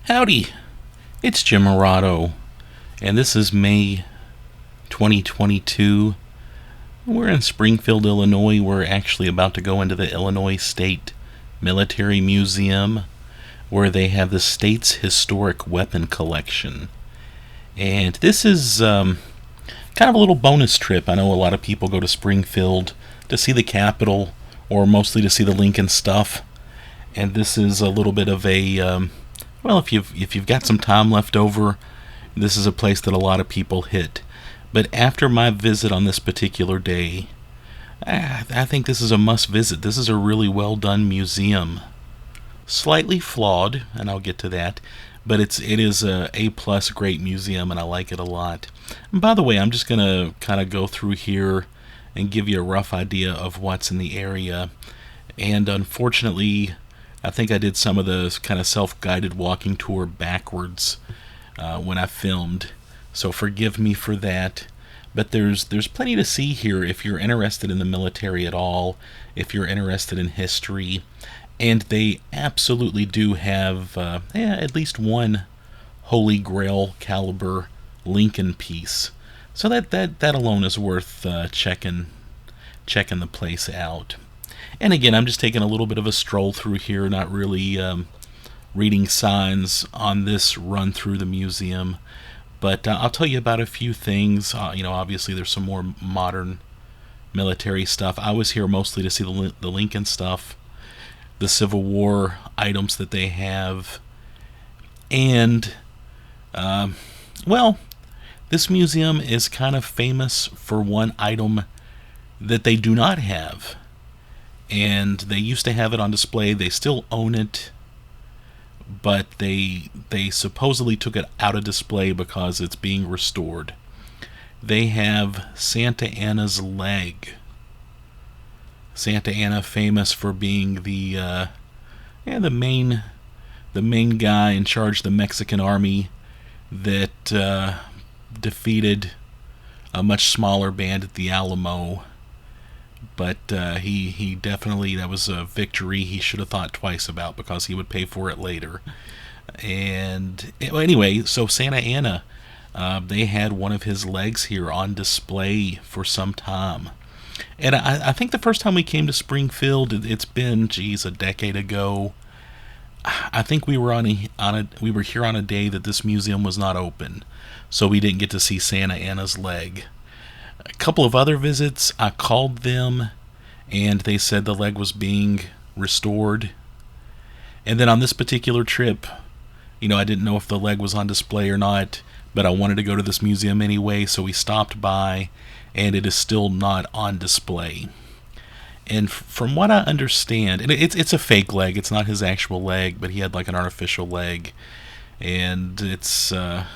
Howdy, it's Jim Morado, and this is May 2022. We're in Springfield, Illinois. We're actually about to go into the Illinois State Military Museum, where they have the state's historic weapon collection. And this is kind of a little bonus trip. I know a lot of people go to Springfield to see the Capitol, or mostly to see the Lincoln stuff. And this is a little bit of a well, if you've got some time left over, this is a place that a lot of people hit. But after my visit on this particular day, I think this is a must visit. This is a really well done museum. Slightly flawed, and I'll get to that, but it is a A+ great museum, and I like it a lot. And by the way, I'm just gonna kind of go through here and give you a rough idea of what's in the area. And unfortunately, I think I did some of the kind of self-guided walking tour backwards when I filmed, so forgive me for that. But there's plenty to see here if you're interested in the military at all, if you're interested in history, and they absolutely do have at least one Holy Grail caliber Lincoln piece. So that alone is worth checking the place out. And again, I'm just taking a little bit of a stroll through here, not really reading signs on this run through the museum. But I'll tell you about a few things. Obviously there's some more modern military stuff. I was here mostly to see the Lincoln stuff, the Civil War items that they have. And, this museum is kind of famous for one item that they do not have. And they used to have it on display. They still own it, but they supposedly took it out of display because it's being restored. They have Santa Anna's leg. Santa Anna, famous for being the main guy in charge of the Mexican army that defeated a much smaller band at the Alamo. But he definitely, that was a victory he should have thought twice about, because he would pay for it later. And anyway, so Santa Anna, they had one of his legs here on display for some time. And I think the first time we came to Springfield, it's been, a decade ago. I think we were we were here on a day that this museum was not open, so we didn't get to see Santa Anna's leg. A couple of other visits, I called them, and they said the leg was being restored. And then on this particular trip, I didn't know if the leg was on display or not, but I wanted to go to this museum anyway, so we stopped by, and it is still not on display. And from what I understand, and it's a fake leg, it's not his actual leg, but he had like an artificial leg, and it's a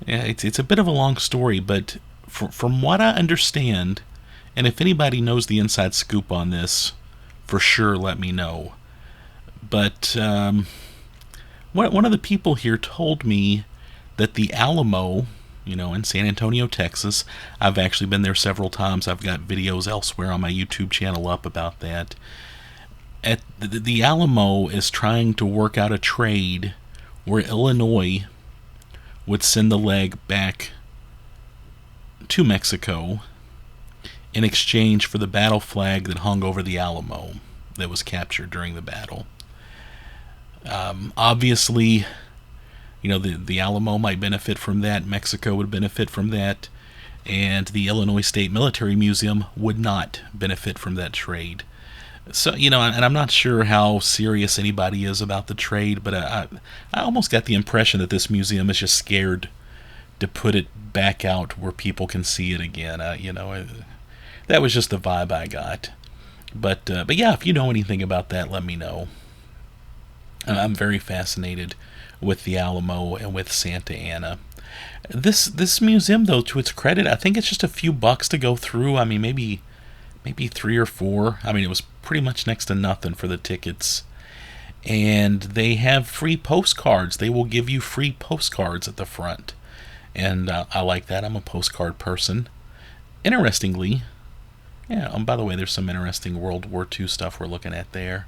bit of a long story, but from what I understand, and if anybody knows the inside scoop on this, for sure let me know. But one of the people here told me that the Alamo, in San Antonio, Texas, I've actually been there several times. I've got videos elsewhere on my YouTube channel up about that. At the Alamo is trying to work out a trade where Illinois would send the leg back to Mexico in exchange for the battle flag that hung over the Alamo that was captured during the battle. Obviously, the Alamo might benefit from that, Mexico would benefit from that, and the Illinois State Military Museum would not benefit from that trade. So, and I'm not sure how serious anybody is about the trade, but I almost got the impression that this museum is just scared to put it back out where people can see it again. That was just the vibe I got. But yeah, if you know anything about that, let me know. I'm very fascinated with the Alamo and with Santa Anna. This museum, though, to its credit, I think it's just a few bucks to go through. I mean, maybe 3 or 4. I mean, it was pretty much next to nothing for the tickets. And they have free postcards. They will give you free postcards at the front. And I like that. I'm a postcard person. Interestingly, by the way, there's some interesting World War II stuff we're looking at there.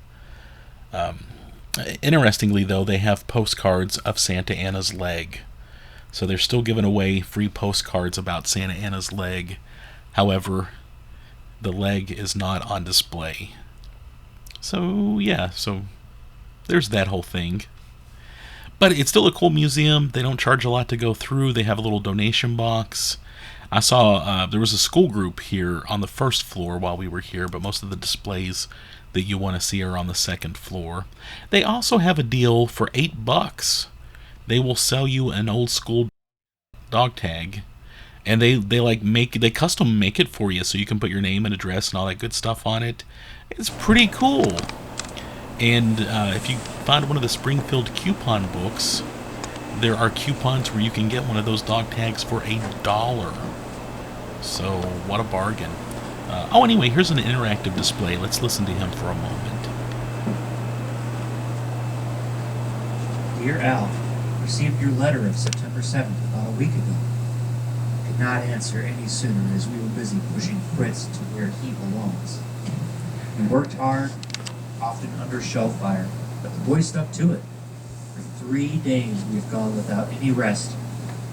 Interestingly, though, they have postcards of Santa Anna's leg. So they're still giving away free postcards about Santa Anna's leg. However, the leg is not on display. So, yeah, so there's that whole thing. But it's still a cool museum. They don't charge a lot to go through. They have a little donation box. I saw there was a school group here on the first floor while we were here, but most of the displays that you want to see are on the second floor. They also have a deal for $8. They will sell you an old school dog tag, and they custom make it for you, so you can put your name and address and all that good stuff on it. It's pretty cool. And if you find one of the Springfield coupon books, there are coupons where you can get one of those dog tags for $1. So what a bargain. Anyway, here's an interactive display. Let's listen to him for a moment. Dear Al, received your letter of September 7th about a week ago. Could not answer any sooner as we were busy pushing Fritz to where he belongs. We worked hard, often under shell fire, but the boy stuck to it. For 3 days we have gone without any rest,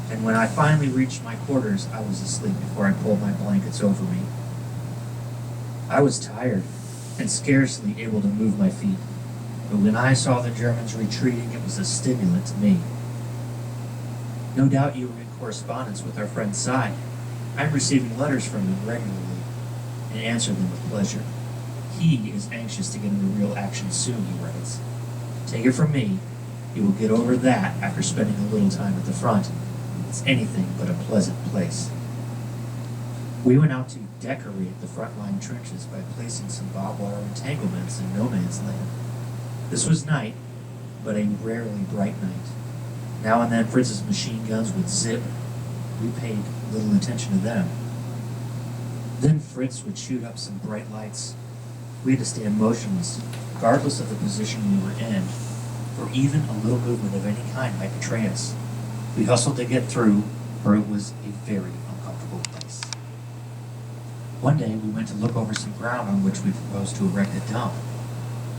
and when I finally reached my quarters, I was asleep before I pulled my blankets over me. I was tired and scarcely able to move my feet, but when I saw the Germans retreating, it was a stimulant to me. No doubt you were in correspondence with our friend Cy. I'm receiving letters from him regularly and answer them with pleasure. He is anxious to get into real action soon, he writes. Take it from me, he will get over that after spending a little time at the front. It's anything but a pleasant place. We went out to decorate the front-line trenches by placing some barbed wire entanglements in no man's land. This was night, but a rarely bright night. Now and then Fritz's machine guns would zip. We paid little attention to them. Then Fritz would shoot up some bright lights. We had to stand motionless, regardless of the position we were in, for even a little movement of any kind might betray us. We hustled to get through, for it was a very uncomfortable place. One day we went to look over some ground on which we proposed to erect a dump.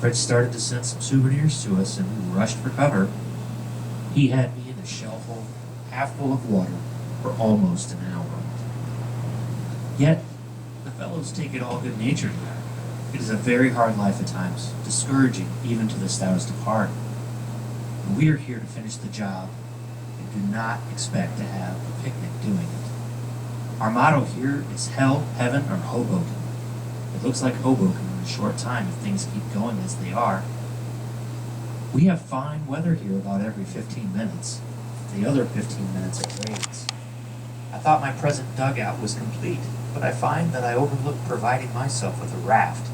Fritz started to send some souvenirs to us, and we rushed for cover. He had me in a shell hole, half full of water, for almost an hour. Yet, the fellows take it all good-naturedly. It is a very hard life at times, discouraging even to the stoutest of heart. And we are here to finish the job and do not expect to have a picnic doing it. Our motto here is hell, heaven, or Hoboken. It looks like Hoboken in a short time if things keep going as they are. We have fine weather here about every 15 minutes. The other 15 minutes it rains. I thought my present dugout was complete, but I find that I overlooked providing myself with a raft.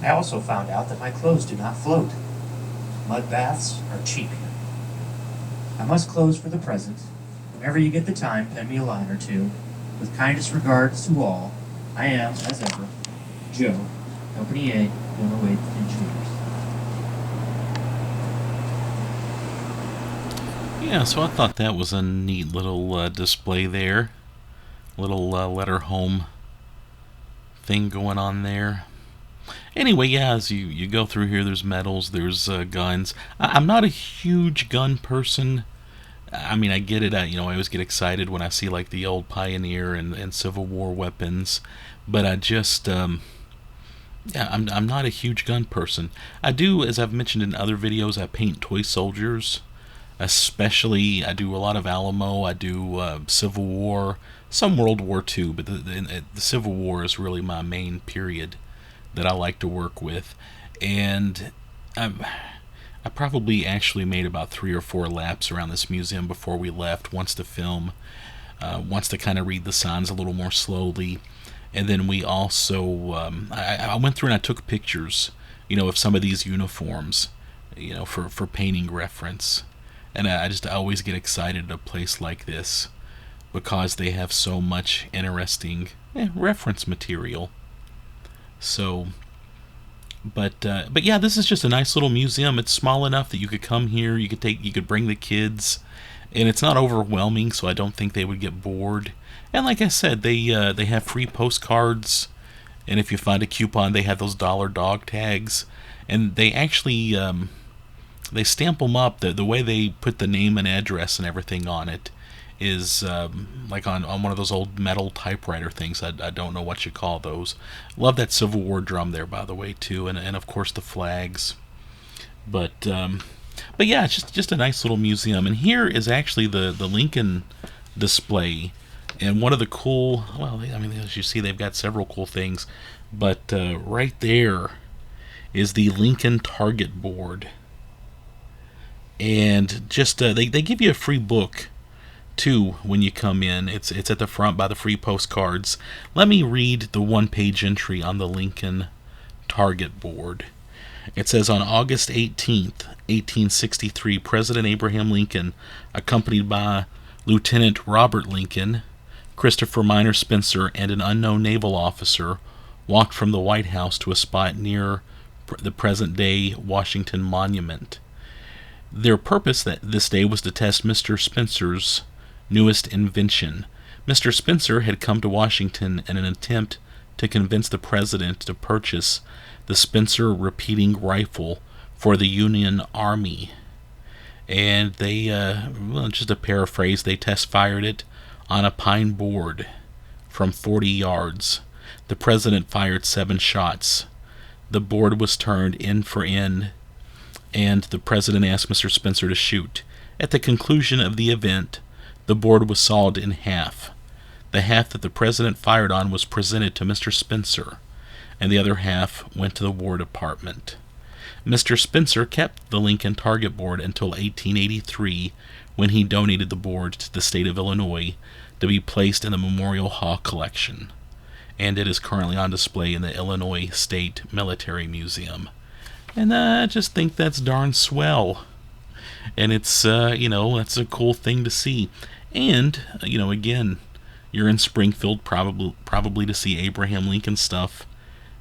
I also found out that my clothes do not float. Mud baths are cheap here. I must close for the present. Whenever you get the time, pen me a line or two. With kindest regards to all, I am, as ever, Joe, Company A, 108 Engineers. Yeah, so I thought that was a neat little display there. Little letter home thing going on there. Anyway, yeah, as you go through here, there's medals, there's guns. I'm not a huge gun person. I mean, I get it. I always get excited when I see like the old Pioneer and Civil War weapons, but I just, yeah, I'm not a huge gun person. I do, as I've mentioned in other videos, I paint toy soldiers. Especially, I do a lot of Alamo. I do Civil War, some World War II, but the Civil War is really my main period that I like to work with. And I probably actually made about 3 or 4 laps around this museum before we left, once to film, once to kind of read the signs a little more slowly. And then we also, I went through and I took pictures, of some of these uniforms, for painting reference. And I always get excited at a place like this because they have so much interesting reference material. So, but yeah, this is just a nice little museum. It's small enough that you could come here. You could bring the kids, and it's not overwhelming, so I don't think they would get bored. And like I said, they have free postcards, and if you find a coupon, they have those dollar dog tags, and they actually they stamp them up. The way they put the name and address and everything on it is like on one of those old metal typewriter things. I don't know what you call those. Love that Civil War drum there, by the way, too, and of course the flags. But yeah, it's just a nice little museum. And here is actually the Lincoln display. And one of the cool, well, I mean, as you see, they've got several cool things. But right there is the Lincoln Target Board. And just they give you a free book too when you come in. It's at the front by the free postcards. Let me read the one-page entry on the Lincoln Target Board. It says, on August 18th, 1863, President Abraham Lincoln, accompanied by Lieutenant Robert Lincoln, Christopher Minor Spencer, and an unknown naval officer, walked from the White House to a spot near the present-day Washington Monument. Their purpose this day was to test Mr. Spencer's newest invention. Mr. Spencer had come to Washington in an attempt to convince the president to purchase the Spencer repeating rifle for the Union Army. And they, well, just to paraphrase, they test fired it on a pine board from 40 yards. The president fired 7 shots. The board was turned end for end, and the president asked Mr. Spencer to shoot. At the conclusion of the event, the board was sawed in half. The half that the president fired on was presented to Mr. Spencer, and the other half went to the War Department. Mr. Spencer kept the Lincoln Target Board until 1883, when he donated the board to the state of Illinois to be placed in the Memorial Hall collection, and it is currently on display in the Illinois State Military Museum. And I just think that's darn swell. And it's, that's a cool thing to see. And, again, you're in Springfield probably to see Abraham Lincoln stuff.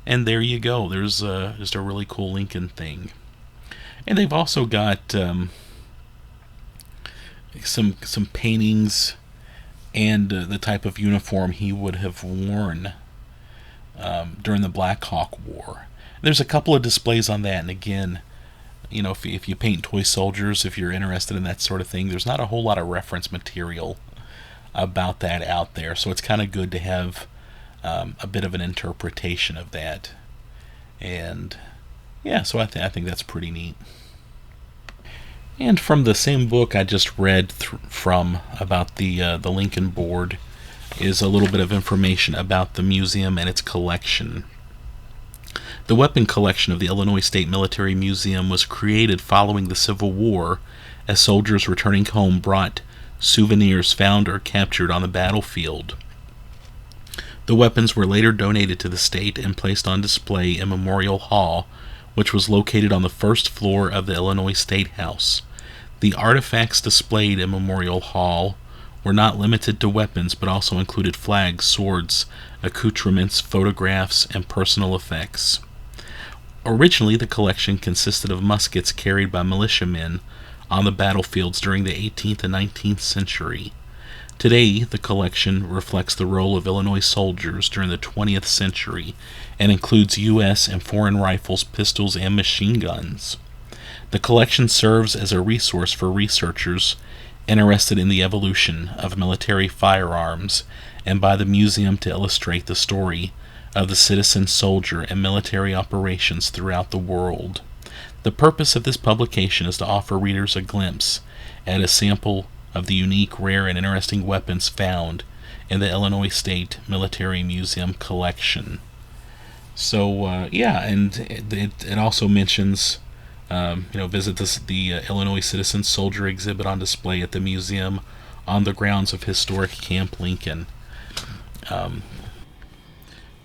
And there you go. There's just a really cool Lincoln thing. And they've also got some paintings and the type of uniform he would have worn during the Black Hawk War. There's a couple of displays on that, and again, if you paint toy soldiers, if you're interested in that sort of thing, there's not a whole lot of reference material about that out there, so it's kind of good to have a bit of an interpretation of that. And yeah, so I think that's pretty neat. And from the same book I just read from about the Lincoln Board is a little bit of information about the museum and its collection. The weapon collection of the Illinois State Military Museum was created following the Civil War, as soldiers returning home brought souvenirs found or captured on the battlefield. The weapons were later donated to the state and placed on display in Memorial Hall, which was located on the first floor of the Illinois State House. The artifacts displayed in Memorial Hall were not limited to weapons, but also included flags, swords, accoutrements, photographs, and personal effects. Originally, the collection consisted of muskets carried by militiamen on the battlefields during the 18th and 19th century. Today, the collection reflects the role of Illinois soldiers during the 20th century and includes U.S. and foreign rifles, pistols, and machine guns. The collection serves as a resource for researchers interested in the evolution of military firearms and by the museum to illustrate the story of the citizen soldier and military operations throughout the world. The purpose of this publication is to offer readers a glimpse at a sample of the unique, rare, and interesting weapons found in the Illinois State Military Museum collection. So, and it also mentions, visit the Illinois Citizen Soldier exhibit on display at the museum on the grounds of historic Camp Lincoln.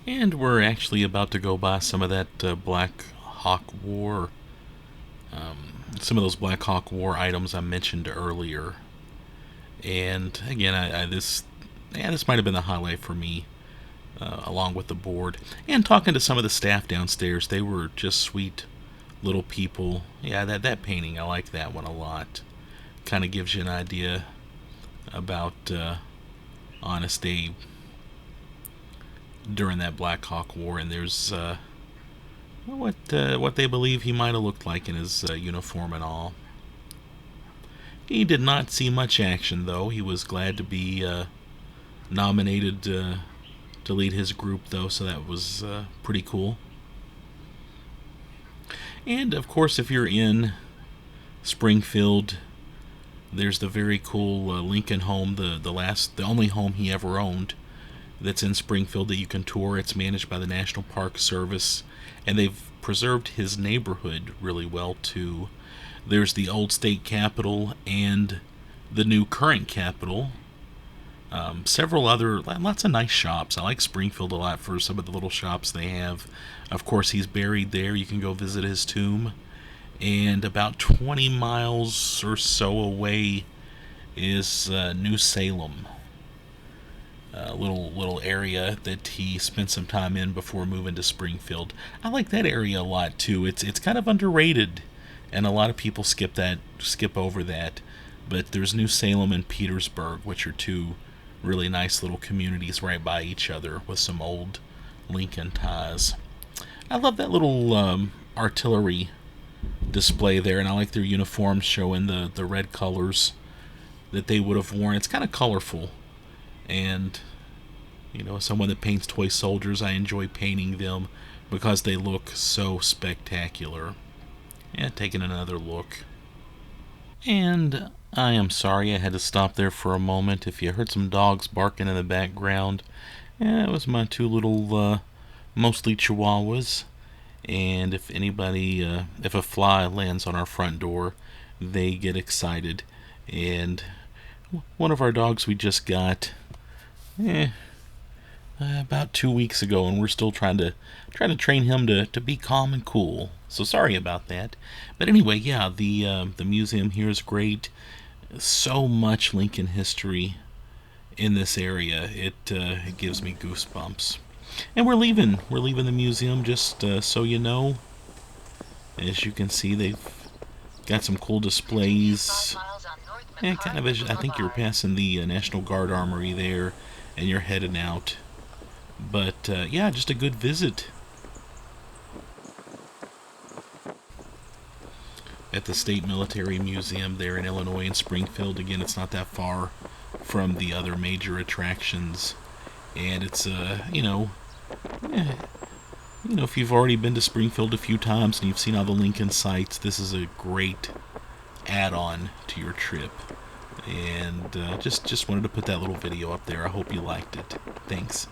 And we're actually about to go by some of that Black Hawk War, some of those Black Hawk War items I mentioned earlier. And again, this might have been the highlight for me, along with the board. And talking to some of the staff downstairs, they were just sweet little people. Yeah, that painting, I like that one a lot. Kind of gives you an idea about Honest Abe during that Black Hawk War. And there's what they believe he might have looked like in his uniform and all. He did not see much action, though. He was glad to be nominated to lead his group, though, so that was pretty cool. And of course, if you're in Springfield, there's the very cool Lincoln home, the only home he ever owned, that's in Springfield that you can tour. It's managed by the National Park Service, and they've preserved his neighborhood really well too. There's the old state capitol and the new current capitol. Several other, lots of nice shops. I like Springfield a lot for some of the little shops they have. Of course, he's buried there. You can go visit his tomb. And about 20 miles or so away is New Salem, a little area that he spent some time in before moving to Springfield. I like that area a lot too. It's kind of underrated, and a lot of people skip over that. But there's New Salem and Petersburg, which are two really nice little communities right by each other with some old Lincoln ties. I love that little artillery display there, and I like their uniforms showing the red colors that they would have worn. It's kind of colorful, and as someone that paints toy soldiers, I enjoy painting them because they look so spectacular. And taking another look. And I am sorry I had to stop there for a moment. If you heard some dogs barking in the background, it was my two little, mostly chihuahuas. And if if a fly lands on our front door, they get excited. And one of our dogs we just got, about 2 weeks ago, and we're still trying to train him to be calm and cool. So sorry about that. But anyway, yeah, the museum here is great. So much Lincoln history in this area. It gives me goosebumps. And we're leaving the museum, just so you know. As you can see, they've got some cool displays. And kind of as I think you're passing the National Guard Armory there, and you're heading out. But yeah, just a good visit at the State Military Museum there in Illinois in Springfield. Again, it's not that far from the other major attractions, and it's if you've already been to Springfield a few times and you've seen all the Lincoln sites, this is a great add-on to your trip. And just wanted to put that little video up there. I hope you liked it. Thanks.